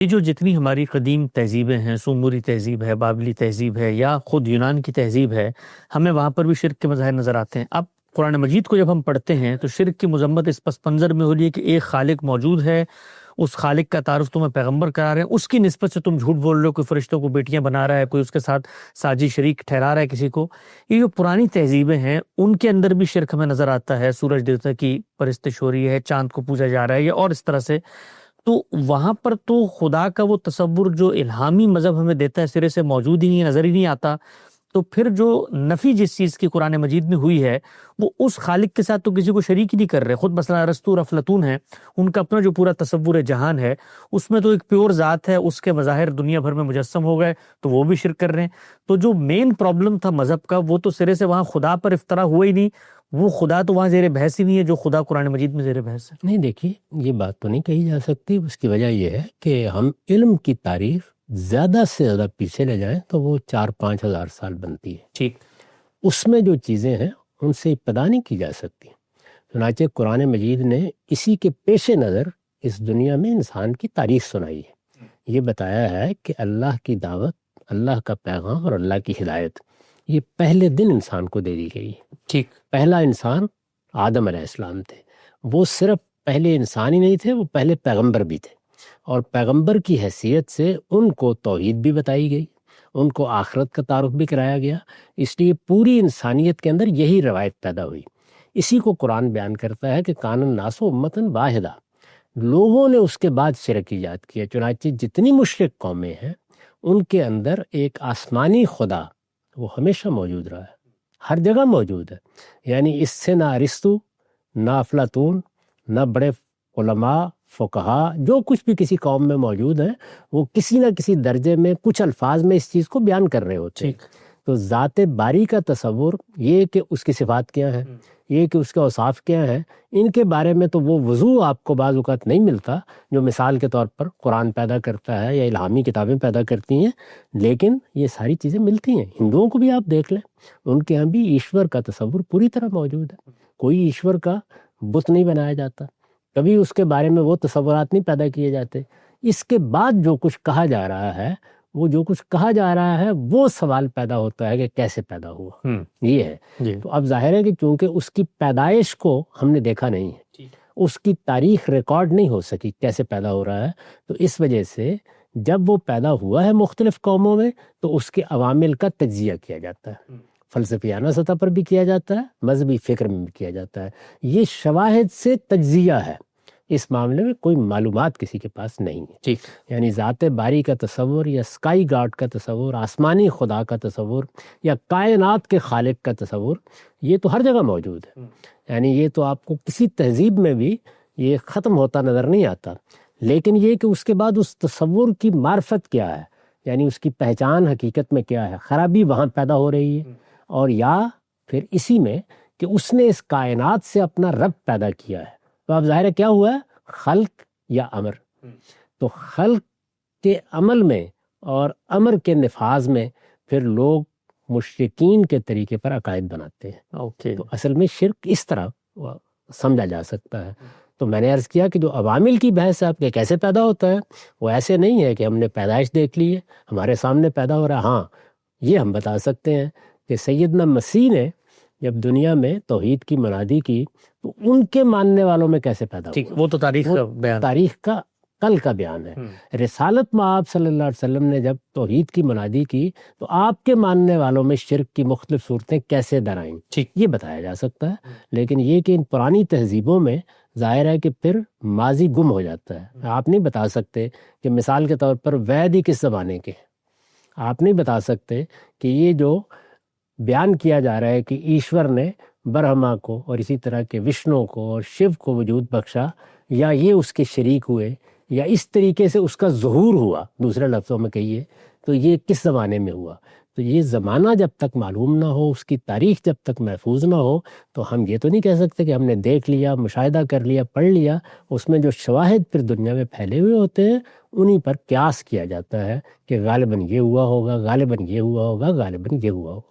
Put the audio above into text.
یہ جو جتنی ہماری قدیم تہذیبیں ہیں، سومری تہذیب ہے، بابلی تہذیب ہے، یا خود یونان کی تہذیب ہے، ہمیں وہاں پر بھی شرک کے مظاہر نظر آتے ہیں۔ اب قرآن مجید کو جب ہم پڑھتے ہیں تو شرک کی مذمت اس پس منظر میں ہو رہی ہے کہ ایک خالق موجود ہے، اس خالق کا تعارف تمہیں پیغمبر کرا رہے ہیں، اس کی نسبت سے تم جھوٹ بول رہے ہو، کوئی فرشتوں کو بیٹیاں بنا رہا ہے، کوئی اس کے ساتھ ساجی شریک ٹھہرا رہا ہے کسی کو۔ یہ جو پرانی تہذیبیں ہیں ان کے اندر بھی شرک ہمیں نظر آتا ہے، سورج دیوتا کی پرستش ہو رہی ہے، چاند کو پوجا جا رہا ہے، یا اور اس طرح سے۔ تو وہاں پر تو خدا کا وہ تصور جو الہامی مذہب ہمیں دیتا ہے سرے سے موجود ہی نہیں، نظر ہی نہیں آتا۔ تو پھر جو نفی جس چیز کی قرآن مجید میں ہوئی ہے وہ اس خالق کے ساتھ تو کسی کو شریک ہی نہیں کر رہے۔ خود مثلا ارسطو اور افلاطون ہیں، ان کا اپنا جو پورا تصور جہان ہے اس میں تو ایک پیور ذات ہے، اس کے مظاہر دنیا بھر میں مجسم ہو گئے تو وہ بھی شرک کر رہے ہیں۔ تو جو مین پرابلم تھا مذہب کا وہ تو سرے سے وہاں خدا پر افطرا ہوا ہی نہیں، وہ خدا تو وہاں زیر بحث ہی نہیں ہے جو خدا قرآن مجید میں زیر بحث ہے۔ نہیں، دیکھیے یہ بات تو نہیں کہی جا سکتی۔ اس کی وجہ یہ ہے کہ ہم علم کی تعریف زیادہ سے زیادہ پیچھے لے جائیں تو وہ 4-5 ہزار سال بنتی ہے۔ ٹھیک، اس میں جو چیزیں ہیں ان سے ابتدا نہیں کی جا سکتی۔ چنانچہ قرآن مجید نے اسی کے پیش نظر اس دنیا میں انسان کی تاریخ سنائی ہے۔ یہ بتایا ہے کہ اللہ کی دعوت، اللہ کا پیغام اور اللہ کی ہدایت یہ پہلے دن انسان کو دے دی گئی۔ ٹھیک، پہلا انسان آدم علیہ السلام تھے، وہ صرف پہلے انسان ہی نہیں تھے، وہ پہلے پیغمبر بھی تھے، اور پیغمبر کی حیثیت سے ان کو توحید بھی بتائی گئی، ان کو آخرت کا تعارف بھی کرایا گیا۔ اس لیے پوری انسانیت کے اندر یہی روایت پیدا ہوئی۔ اسی کو قرآن بیان کرتا ہے کہ کان الناس امۃ واحدہ، لوگوں نے اس کے بعد شرک ایجاد کیا۔ چنانچہ جتنی مشرک قومیں ہیں ان کے اندر ایک آسمانی خدا وہ ہمیشہ موجود رہا ہے، ہر جگہ موجود ہے۔ یعنی اس سے نہ ارسطو، نہ افلاطون، نہ بڑے علماء فقہا جو کچھ بھی کسی قوم میں موجود ہیں وہ کسی نہ کسی درجے میں کچھ الفاظ میں اس چیز کو بیان کر رہے ہوتے ہیں۔ تو ذات باری کا تصور، یہ کہ اس کی صفات کیا ہیں، یہ کہ اس کے اوصاف کیا ہیں، ان کے بارے میں تو وہ وضوح آپ کو بعض اوقات نہیں ملتا جو مثال کے طور پر قرآن پیدا کرتا ہے یا الہامی کتابیں پیدا کرتی ہیں، لیکن یہ ساری چیزیں ملتی ہیں۔ ہندوؤں کو بھی آپ دیکھ لیں، ان کے ہاں بھی ایشور کا تصور پوری طرح موجود ہے، کوئی ایشور کا بت نہیں بنایا جاتا، کبھی اس کے بارے میں وہ تصورات نہیں پیدا کیے جاتے۔ اس کے بعد جو کچھ کہا جا رہا ہے، وہ جو کچھ کہا جا رہا ہے وہ سوال پیدا ہوتا ہے کہ کیسے پیدا ہوا، یہ ہے۔ تو اب ظاہر ہے کہ چونکہ اس کی پیدائش کو ہم نے دیکھا نہیں ہے، اس کی تاریخ ریکارڈ نہیں ہو سکی کیسے پیدا ہو رہا ہے، تو اس وجہ سے جب وہ پیدا ہوا ہے مختلف قوموں میں تو اس کے عوامل کا تجزیہ کیا جاتا ہے، فلسفیانہ سطح پر بھی کیا جاتا ہے، مذہبی فکر میں بھی کیا جاتا ہے۔ یہ شواہد سے تجزیہ ہے، اس معاملے میں کوئی معلومات کسی کے پاس نہیں ہے۔ یعنی ذات باری کا تصور یا اسکائی گاڈ کا تصور، آسمانی خدا کا تصور یا کائنات کے خالق کا تصور، یہ تو ہر جگہ موجود ہے۔ یعنی یہ تو آپ کو کسی تہذیب میں بھی یہ ختم ہوتا نظر نہیں آتا، لیکن یہ کہ اس کے بعد اس تصور کی معرفت کیا ہے، یعنی اس کی پہچان حقیقت میں کیا ہے، خرابی وہاں پیدا ہو رہی ہے، اور یا پھر اسی میں کہ اس نے اس کائنات سے اپنا رب پیدا کیا ہے۔ تو اب ظاہر ہے کیا ہوا ہے، خلق یا امر۔ تو خلق کے عمل میں اور امر کے نفاذ میں پھر لوگ مشرکین کے طریقے پر عقائد بناتے ہیں۔ تو اصل میں شرک اس طرح سمجھا جا سکتا ہے۔ تو میں نے عرض کیا کہ جو عوامل کی بحث ہے آپ کے کیسے پیدا ہوتا ہے، وہ ایسے نہیں ہے کہ ہم نے پیدائش دیکھ لی ہے، ہمارے سامنے پیدا ہو رہا ہے۔ ہاں، یہ ہم بتا سکتے ہیں کہ سیدنا مسیح نے جب دنیا میں توحید کی منادی کی تو ان کے ماننے والوں میں کیسے پیدا ہوا، وہ تو تاریخ کا بیان، تاریخ کا کل کا بیان ہے۔ رسالت میں آپ صلی اللہ علیہ وسلم نے جب توحید کی منادی کی تو آپ کے ماننے والوں میں شرک کی مختلف صورتیں کیسے در آئیں، یہ بتایا جا سکتا ہے۔ لیکن یہ کہ ان پرانی تہذیبوں میں ظاہر ہے کہ پھر ماضی گم ہو جاتا ہے۔ آپ نہیں بتا سکتے کہ مثال کے طور پر وید ہی کس زمانے کے ہیں، آپ نہیں بتا سکتے کہ یہ جو بیان کیا جا رہا ہے کہ ایشور نے برہما کو اور اسی طرح کے وشنو کو اور شیو کو وجود بخشا، یا یہ اس کے شریک ہوئے، یا اس طریقے سے اس کا ظہور ہوا، دوسرے لفظوں میں کہیے تو یہ کس زمانے میں ہوا۔ تو یہ زمانہ جب تک معلوم نہ ہو، اس کی تاریخ جب تک محفوظ نہ ہو، تو ہم یہ تو نہیں کہہ سکتے کہ ہم نے دیکھ لیا، مشاہدہ کر لیا، پڑھ لیا۔ اس میں جو شواہد پھر دنیا میں پھیلے ہوئے ہوتے ہیں انہی پر قیاس کیا جاتا ہے کہ غالباً یہ ہوا ہوگا، غالباً یہ ہوا ہوگا، غالباً یہ ہوا ہوگا۔